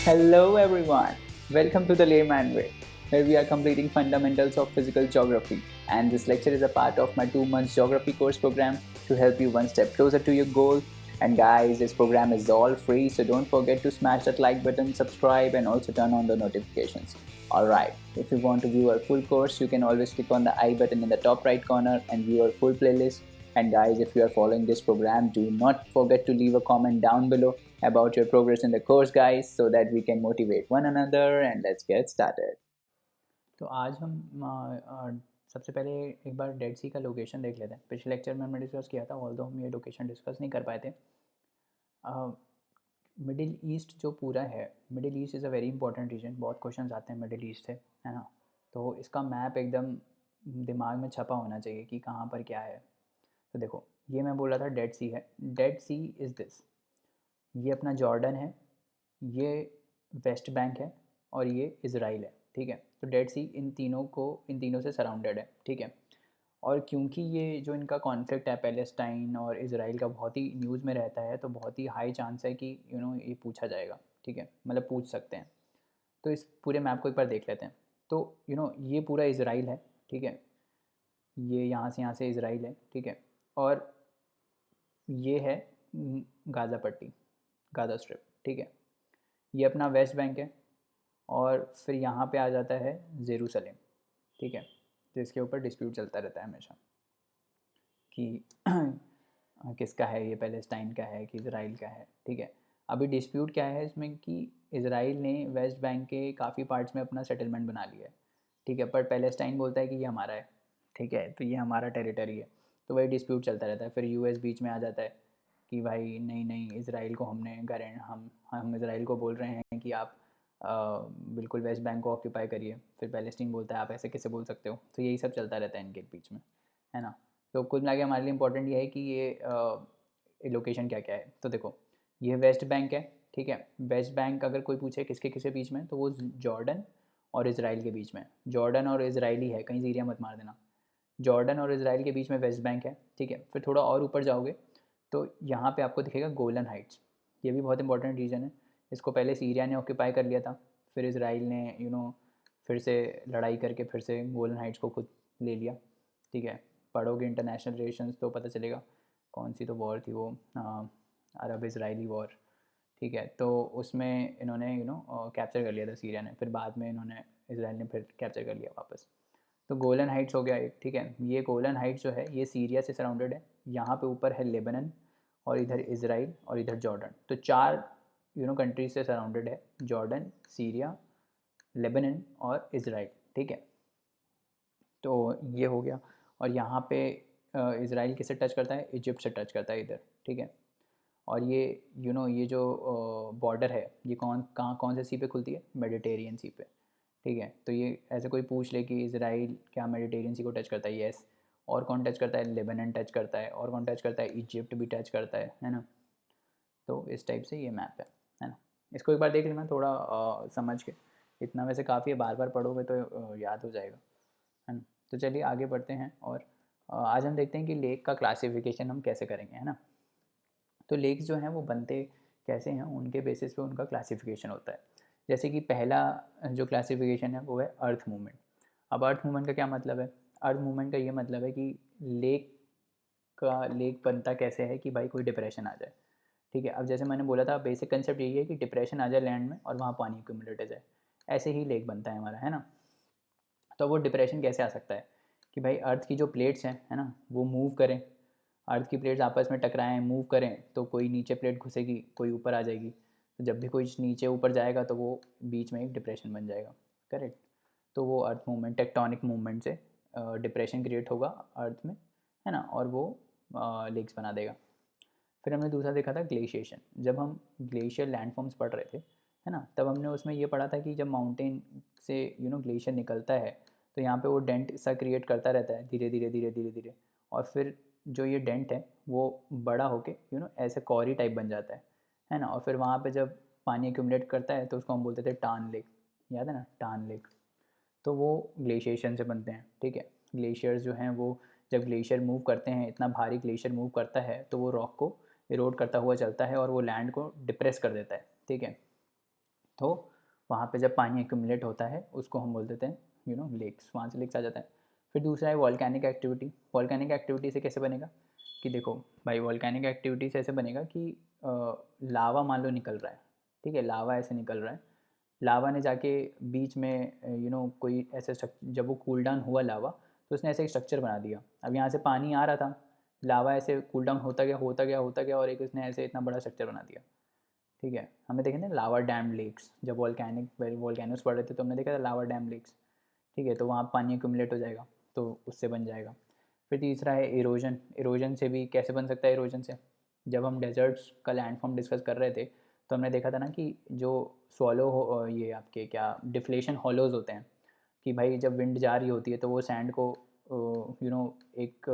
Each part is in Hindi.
Hello everyone, welcome to the Layman Way, where we are completing fundamentals of physical geography. And this lecture is a part of my 2 months geography course program to help you one step closer to your goal. And guys, this program is all free, so don't forget to smash that like button, subscribe, and also turn on the notifications. Alright, if you want to view our full course, you can always click on the I button in the top right corner and view our full playlist. And guys, if you are following this program, do not forget to leave a comment down below about your progress in the course, guys, so that we can motivate one another. And let's get started. तो आज हम सबसे पहले एक बार डेड सी का लोकेशन देख लेते हैं. पिछले लेक्चर में हमने डिस्कस किया था, ऑल्दो हम ये लोकेशन डिस्कस नहीं कर पाए थे. मिडिल ईस्ट जो पूरा है, middle east is a very important region. बहुत क्वेश्चन आते हैं मिडिल ईस्ट से, है ना. तो इसका मैप एकदम दिमाग में छपा होना चाहिए कि कहाँ पर क्या है. तो देखो, ये मैं बोल रहा था डेड सी है. Dead sea is this. ये अपना जॉर्डन है, ये वेस्ट बैंक है और ये इज़राइल है. ठीक है. तो डेड सी इन तीनों से सराउंडेड है. ठीक है. और क्योंकि ये जो इनका कॉन्फ्लिक्ट है पैलेस्टाइन और इज़राइल का बहुत ही न्यूज़ में रहता है, तो बहुत ही हाई चांस है कि ये पूछा जाएगा. ठीक है, मतलब पूछ सकते हैं. तो इस पूरे मैप को एक बार देख लेते हैं. तो ये पूरा इज़राइल है. ठीक है, ये यहाँ से इज़राइल है. ठीक है. और ये है गाज़ा पट्टी, गाज़ा स्ट्रिप. ठीक है. ये अपना वेस्ट बैंक है. और फिर यहाँ पे आ जाता है जेरूसलेम. ठीक है. तो इसके ऊपर डिस्प्यूट चलता रहता है हमेशा कि किसका है, ये पैलेस्टाइन का है कि इज़राइल का है. ठीक है. अभी डिस्प्यूट क्या है इसमें कि इज़राइल ने वेस्ट बैंक के काफ़ी पार्ट्स में अपना सेटलमेंट बना लिया है. ठीक है. पर पैलेस्टाइन बोलता है कि ये हमारा है. ठीक है, तो ये हमारा टेरिटरी है. तो वही डिस्प्यूट चलता रहता है. फिर यूएस बीच में आ जाता है कि भाई नहीं नहीं, इज़राइल को हमने हम इज़राइल को बोल रहे हैं कि आप बिल्कुल वेस्ट बैंक को ऑक्यूपाई करिए. फिर पैलेस्टीन बोलता है आप ऐसे कैसे बोल सकते हो. तो यही सब चलता रहता है इनके बीच में, है ना. तो कुल मिला के हमारे लिए इंपॉर्टेंट ये है कि ये लोकेशन क्या क्या है. तो देखो, ये वेस्ट बैंक है. ठीक है. वेस्ट बैंक अगर कोई पूछे किसके किसके बीच में, तो वो जॉर्डन और इसराइल के बीच में. जॉर्डन और इसराइल ही है, कहीं सीरिया मत मार देना. जॉर्डन और इसराइल के बीच में वेस्ट बैंक है. ठीक है. फिर थोड़ा और ऊपर जाओगे तो यहाँ पे आपको दिखेगा गोलन हाइट्स. ये भी बहुत इंपॉर्टेंट रीजन है. इसको पहले सीरिया ने ऑक्यूपाई कर लिया था. फिर इसराइल ने फिर से लड़ाई करके फिर से गोलन हाइट्स को खुद ले लिया. ठीक है. पढ़ोगे इंटरनेशनल रिलेशंस तो पता चलेगा कौन सी तो वॉर थी वो, अरब इसराइली वॉर. ठीक है. तो उसमें इन्होंने कैप्चर कर लिया था सीरिया ने. फिर बाद में इन्होंने इसराइल ने फिर कैप्चर कर लिया वापस. तो गोलन हाइट्स हो गया एक. ठीक है. ये गोलन हाइट्स जो है ये सीरिया से सराउंडेड है. यहाँ पे ऊपर है लेबनन और इधर इसराइल और इधर जॉर्डन. तो 4 कंट्रीज से सराउंडेड है. जॉर्डन, सीरिया, लेबनन और इसराइल. ठीक है. तो ये हो गया. और यहाँ पे इसराइल किससे टच करता है, इजिप्ट से टच करता है इधर. ठीक है. और ये ये जो बॉर्डर है ये कौन से सी पे खुलती है, मेडिटेरियन सी पे. ठीक है. तो ये ऐसे कोई पूछ ले कि इसराइल क्या मेडिटेरियन सी को टच करता है, यस. और कौन टच करता है, लेबनन टच करता है. और कौन टच करता है, इजिप्ट भी टच करता है ना. तो इस टाइप से ये मैप है ना. इसको एक बार देख लेना थोड़ा समझ के. इतना वैसे काफ़ी है, बार बार पढ़ोगे तो याद हो जाएगा, है ना. तो चलिए आगे बढ़ते हैं. और आज हम देखते हैं कि लेक का क्लासिफिकेशन हम कैसे करेंगे, है ना. तो लेक्स जो हैं वो बनते कैसे हैं, उनके बेसिस पे उनका क्लासिफिकेशन होता है. जैसे कि पहला जो क्लासिफिकेशन है वो है अर्थ मूवमेंट. अब अर्थ मूवमेंट का क्या मतलब है. अर्थ मूवमेंट का ये मतलब है कि लेक बनता कैसे है कि भाई कोई डिप्रेशन आ जाए. ठीक है. अब जैसे मैंने बोला था, बेसिक कंसेप्ट यही है कि डिप्रेशन आ जाए लैंड में और वहाँ पानी एक्यूमुलेट हो जाए. ऐसे ही लेक बनता है हमारा, है ना. तो वो डिप्रेशन कैसे आ सकता है कि भाई अर्थ की जो प्लेट्स हैं, है ना, वो मूव करें. अर्थ की प्लेट्स आपस में टकराएं, मूव करें, तो कोई नीचे प्लेट घुसेगी, कोई ऊपर आ जाएगी. तो जब भी कोई नीचे ऊपर जाएगा तो वो बीच में एक डिप्रेशन बन जाएगा. करेक्ट. तो वो अर्थ मूवमेंट, टेक्टोनिक मूवमेंट से डिप्रेशन क्रिएट होगा अर्थ में, है ना. और वो लेक्स बना देगा. फिर हमने दूसरा देखा था ग्लेशिएशन. जब हम ग्लेशियर लैंडफॉर्म्स पढ़ रहे थे, है ना, तब हमने उसमें ये पढ़ा था कि जब माउंटेन से ग्लेशियर निकलता है तो यहाँ पे वो डेंट सा क्रिएट करता रहता है धीरे धीरे धीरे धीरे धीरे. और फिर जो ये डेंट है वो बड़ा होके ऐसे कॉरी टाइप बन जाता है ना. और फिर वहाँ पे जब पानी एक्यूमुलेट करता है तो उसको हम बोलते थे टान लेक. याद है ना, टान लेक. तो वो ग्लेशिएशन से बनते हैं. ठीक है. ग्लेशियर्स जो हैं वो जब ग्लेशियर मूव करते हैं, इतना भारी ग्लेशियर मूव करता है तो वो रॉक को इरोड करता हुआ चलता है और वो लैंड को डिप्रेस कर देता है. ठीक है. तो वहाँ पे जब पानी एक्यूमुलेट होता है उसको हम बोल देते हैं लेक्स, वहाँ से लेक्स आ जाता है। फिर दूसरा है वॉल्केनिक एक्टिविटी। वॉल्केनिक एक्टिविटी से कैसे बनेगा कि देखो भाई, वॉल्केनिक एक्टिविटी से ऐसे बनेगा कि लावा मान लो निकल रहा है, ठीक है, लावा ऐसे निकल रहा है। लावा ने जाके बीच में कोई ऐसे जब वो कूल डाउन हुआ लावा, तो उसने ऐसे एक स्ट्रक्चर बना दिया। अब यहाँ से पानी आ रहा था, लावा ऐसे कूल डाउन होता गया होता गया होता गया और एक उसने ऐसे इतना बड़ा स्ट्रक्चर बना दिया, ठीक है। हमने देखे थे लावा डैम लेक्स, जब वॉल्केनोस पढ़ रहे थे तो हमने देखा था लावा डैम लेक्स, ठीक है। तो वहाँ पानी एक्यूमुलेट हो जाएगा तो उससे बन जाएगा। फिर तीसरा है इरोजन। इरोजन से भी कैसे बन सकता है? इरोजन से जब हम डेजर्ट्स का लैंडफॉर्म डिस्कस कर रहे थे तो हमने देखा था ना कि जो स्वॉलो हो, ये आपके क्या डिफ्लेशन हॉलोज होते हैं, कि भाई जब विंड जा रही होती है तो वो सैंड को एक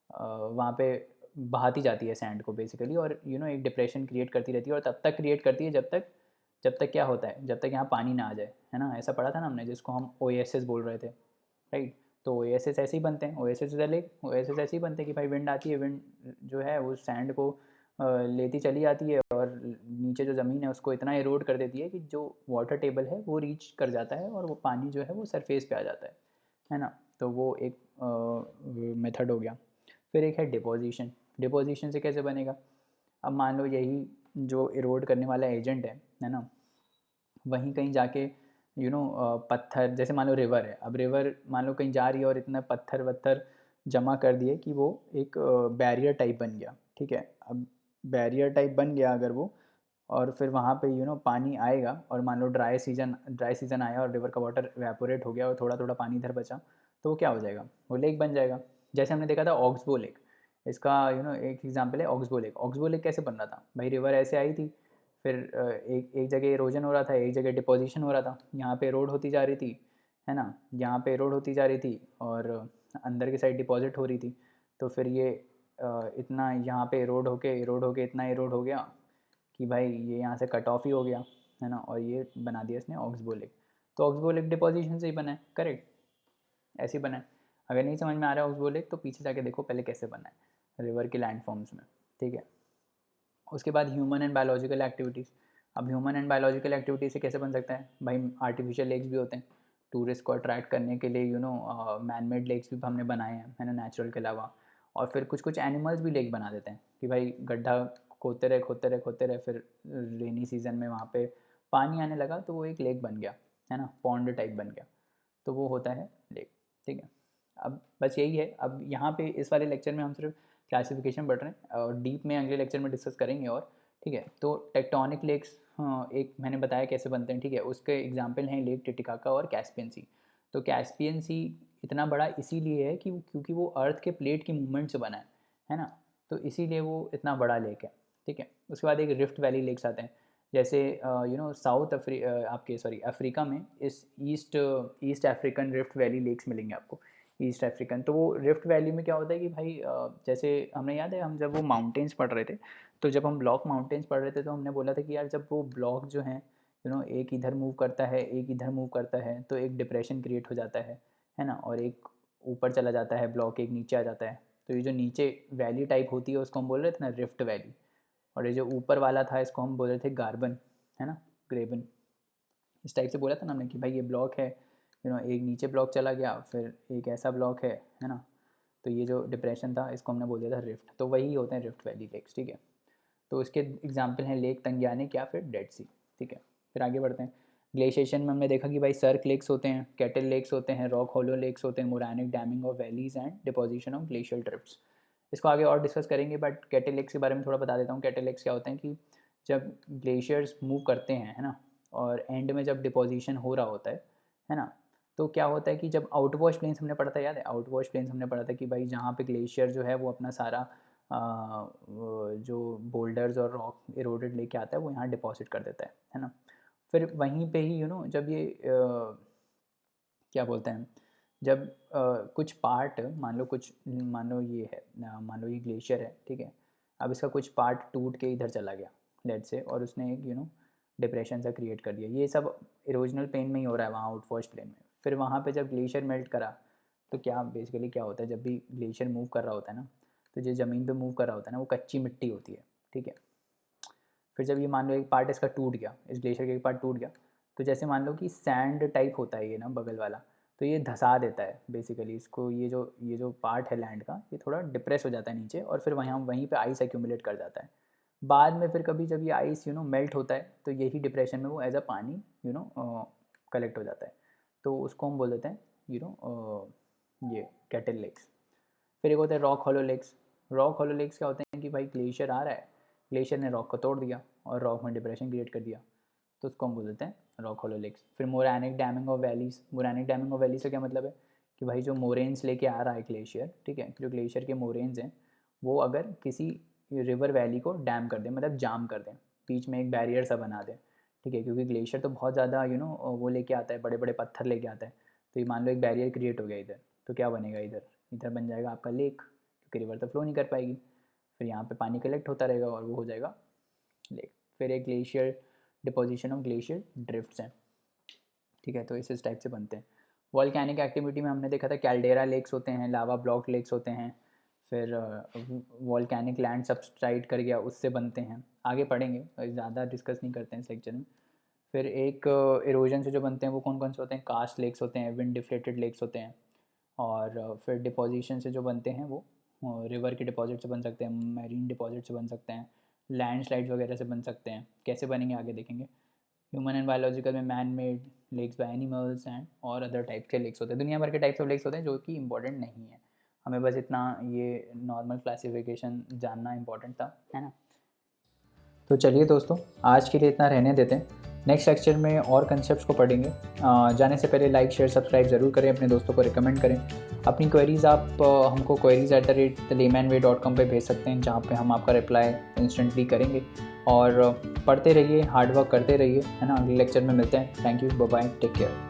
वहाँ पे बहाती जाती है सैंड को बेसिकली, और एक डिप्रेशन क्रिएट करती रहती है, और तब तक क्रिएट करती है जब तक क्या होता है, जब तक यहाँ पानी ना आ जाए, है ना। ऐसा पढ़ा था ना हमने, जिसको हम ओएसएस बोल रहे थे, राइट। तो ओएसएस ऐसे ही बनते हैं, ओएसएस ओएसएस ऐसे ही बनते हैं कि भाई विंड आती है, विंड जो है वो सैंड को लेती चली आती है और नीचे जो ज़मीन है उसको इतना एरोड कर देती है कि जो वाटर टेबल है वो रीच कर जाता है और वो पानी जो है वो सरफेस पे आ जाता है ना। तो वो एक मेथड हो गया। फिर एक है डिपोजिशन। डिपोजिशन से कैसे बनेगा? अब मान लो यही जो इरोड करने वाला एजेंट है ना, वहीं कहीं जाके पत्थर, जैसे मान लो रिवर है, अब रिवर मान लो कहीं जा रही है और इतना पत्थर वत्थर जमा कर दिए कि वो एक बैरियर टाइप बन गया, ठीक है। अब बैरियर टाइप बन गया अगर वो, और फिर वहाँ पे पानी आएगा, और मान लो ड्राई सीज़न आया और रिवर का वाटर इवेपोरेट हो गया और थोड़ा थोड़ा पानी इधर बचा, तो वो क्या हो जाएगा? वो लेक बन जाएगा। जैसे हमने देखा था ऑक्सबो लेक, इसका एक एग्जांपल है ऑक्सबो लेक। ऑक्सबो लेक कैसे बन रहा था भाई? रिवर ऐसे आई थी, फिर एक एक जगह इरोजन हो रहा था, एक जगह डिपोजिशन हो रहा था, यहाँ पे रोड होती जा रही थी, है ना, यहाँ पे रोड होती जा रही थी और अंदर की साइड डिपॉजिट हो रही थी। तो फिर ये इतना यहाँ पे इरोड होके इतना इरोड हो गया कि भाई ये यहाँ से कट ऑफ ही हो गया, है ना, और ये बना दिया इसने ऑक्सबो लेक। तो ऑक्सबो लेक डिपोजिशन से ही बना है, करेक्ट, ऐसे ही बना है। अगर नहीं समझ में आ रहा है ऑक्सबो लेक तो पीछे जाके देखो पहले कैसे बना है रिवर के लैंड फॉर्म्स में, ठीक है। उसके बाद ह्यूमन एंड बायोलॉजिकल एक्टिविटीज़। अब ह्यूमन एंड बायोलॉजिकल एक्टिविटीज़ से कैसे बन सकता है भाई? आर्टिफिशियल लेक्स भी होते हैं टूरिस्ट को अट्रैक्ट करने के लिए, मैन मेड लेक्स भी हमने बनाए हैं, है ना, नेचुरल के अलावा। और फिर कुछ कुछ एनिमल्स भी लेक बना देते हैं कि भाई गड्ढा खोदते रहे, फिर रेनी सीजन में वहाँ पे पानी आने लगा तो वो एक लेक बन गया, है ना, पॉन्ड टाइप बन गया, तो वो होता है लेक, ठीक है। अब बस यही है। अब यहाँ पे इस वाले लेक्चर में हम सिर्फ क्लासिफिकेशन बढ़ रहे हैं और डीप में अगले लेक्चर में डिस्कस करेंगे, और ठीक है। तो टेक्टोनिक लेक्स, हाँ, एक मैंने बताया कैसे बनते हैं, ठीक है। उसके एग्जांपल हैं लेक टिटिकाका और कैस्पियन सी। तो कैस्पियन सी इतना बड़ा इसीलिए है कि क्योंकि वो अर्थ के प्लेट की मूवमेंट से बना है ना, तो इसीलिए वो इतना बड़ा लेक है, ठीक है। उसके बाद एक रिफ्ट वैली लेक्स आते हैं, जैसे आपके सॉरी अफ्रीका में इस east African rift valley lakes मिलेंगे आपको, ईस्ट अफ्रीकन। तो वो रिफ्ट वैली में क्या होता है कि भाई जैसे हमें याद है हम जब वो माउंटेन्स पढ़ रहे थे, तो जब हम ब्लॉक माउंटेन्स पढ़ रहे थे तो हमने बोला था कि यार जब वो ब्लॉक जो हैं एक इधर मूव करता है एक इधर मूव करता है तो एक डिप्रेशन क्रिएट हो जाता है ना, और एक ऊपर चला जाता है ब्लॉक, एक नीचे आ जाता है। तो ये जो नीचे वैली टाइप होती है उसको हम बोल रहे थे ना रिफ्ट वैली, और ये जो ऊपर वाला था इसको हम बोल रहे थे गार्बन, है ना, ग्रेबन। इस टाइप से बोला था ना हमने कि भाई ये ब्लॉक है, एक नीचे ब्लॉक चला गया, फिर एक ऐसा ब्लॉक है ना। तो ये जो डिप्रेशन था इसको हमने बोल दिया था रिफ्ट, तो वही होते हैं रिफ्ट वैली लेक्स, ठीक है। तो इसके एग्जाम्पल हैं लेक तंग्यानिक या फिर डेड सी, ठीक है। फिर आगे बढ़ते हैं। ग्लेशिएशन में हमने देखा कि भाई सर्क लेक्स होते हैं, कैटल लेक्स होते हैं, रॉक होलो लेक्स होते हैं, morainic damming of valleys and deposition of glacial drifts. इसको आगे और डिस्कस करेंगे, बट कैटल लेक्स के बारे में थोड़ा बता देता हूँ। कैटल लेक्स क्या होते हैं कि जब ग्लेशियर्स मूव करते हैं, है ना, और एंड में जब डिपोजिशन हो रहा होता है ना, तो क्या होता है कि जब आउटवॉश प्लेन्स हमने पढ़ा था, याद है आउटवॉश प्लेन्स हमने पढ़ा था कि भाई जहाँ पे ग्लेशियर जो है वो अपना सारा जो बोल्डर्स और रॉक इरोडेड लेके आता है वो यहाँ डिपॉजिट कर देता है ना। फिर वहीं पे ही जब ये क्या बोलते हैं, जब कुछ पार्ट मान लो ये है, मान लो ये ग्लेशियर है, ठीक है। अब इसका कुछ पार्ट टूट के इधर चला गया लेट से, और उसने एक डिप्रेशन सा क्रिएट कर दिया। ये सब इरोजनल प्लेन में ही हो रहा है, वहाँ आउटवॉश प्लेन में। फिर वहाँ पे जब ग्लेशियर मेल्ट करा तो क्या बेसिकली क्या होता है, जब भी ग्लेशियर मूव कर रहा होता है ना, तो जो ज़मीन पे मूव कर रहा होता है ना वो कच्ची मिट्टी होती है, ठीक है। फिर जब ये मान लो एक पार्ट इसका टूट गया, इस ग्लेशियर का एक पार्ट टूट गया, तो जैसे मान लो कि सैंड टाइप होता है ये ना बगल वाला, तो ये धंसा देता है बेसिकली इसको, ये जो पार्ट है लैंड का ये थोड़ा डिप्रेस हो जाता है नीचे, और फिर वहीं पे आइस एक्यूमुलेट कर जाता है। बाद में फिर कभी जब ये आइस मेल्ट होता है तो यही डिप्रेशन में वो एज अ पानी कलेक्ट हो जाता है, तो उसको हम बोल देते हैं ये कैटल लेक्स। फिर एक होता है rock hollow lakes. Rock hollow lakes क्या होते हैं कि भाई ग्लेशियर आ रहा है, ग्लेशियर ने रॉक को तोड़ दिया और रॉक में डिप्रेशन क्रिएट कर दिया, तो उसको हम बोल देते हैं रॉक हॉलो लेक्स। फिर morainic damming of valleys. Morainic damming of valley से क्या मतलब है कि भाई जो मोरेन्स लेके आ रहा है ग्लेशियर, ठीक है, जो ग्लेशियर के मोरेन्स हैं वो अगर किसी रिवर वैली को डैम कर दें, मतलब जाम कर दें, बीच में एक बैरियर सा बना दें, ठीक है, क्योंकि ग्लेशियर तो बहुत ज़्यादा वो लेके आता है, बड़े बड़े पत्थर लेके आता है, तो ये मान लो एक बैरियर क्रिएट हो गया इधर, तो क्या बनेगा इधर, इधर बन जाएगा आपका लेक, क्योंकि रिवर तो फ्लो नहीं कर पाएगी, फिर यहाँ पे पानी कलेक्ट होता रहेगा और वो हो जाएगा लेक। फिर एक glacier deposition of glacier drifts हैं, ठीक है, तो इस टाइप से बनते हैं। वॉल्केनिक एक्टिविटी में हमने देखा था कैल्डेरा लेक्स होते हैं, लावा ब्लॉक लेक्स होते हैं, फिर वॉल्केनिक लैंड सब्सट्राइड कर गया उससे बनते हैं, आगे पढ़ेंगे, ज़्यादा डिस्कस नहीं करते हैं इस लेक्चर में। फिर एक इरोजन से जो बनते हैं वो कौन कौन से होते हैं, कास्ट लेक्स होते हैं, विंड डिफ्लेटेड लेक्स होते हैं, और फिर डिपोजिशन से जो बनते हैं वो रिवर के डिपॉजिट से बन सकते हैं, मैरीन डिपॉजिट से बन सकते हैं, लैंड स्लाइड्स वगैरह से बन सकते हैं, कैसे बनेंगे आगे देखेंगे। ह्यूमन एंड बायोलॉजिकल में man made lakes by animals and और अदर टाइप के लेक्स होते हैं, दुनिया भर के टाइप्स ऑफ लेक्स होते हैं जो कि इंपॉर्टेंट नहीं है, हमें बस इतना ये नॉर्मल क्लासिफिकेशन जानना इंपॉर्टेंट था, है ना। तो चलिए दोस्तों, आज के लिए इतना रहने देते हैं, नेक्स्ट लेक्चर में और कंसेप्ट्स को पढ़ेंगे। जाने से पहले लाइक शेयर सब्सक्राइब ज़रूर करें, अपने दोस्तों को रिकमेंड करें। अपनी क्वेरीज़ आप हमको queries@thelaymanway.com पे भेज सकते हैं, जहाँ पे हम आपका रिप्लाई इंस्टेंटली करेंगे। और पढ़ते रहिए, हार्ड वर्क करते रहिए, है ना। अगले लेक्चर में मिलते हैं। Thank you, bye bye, take care.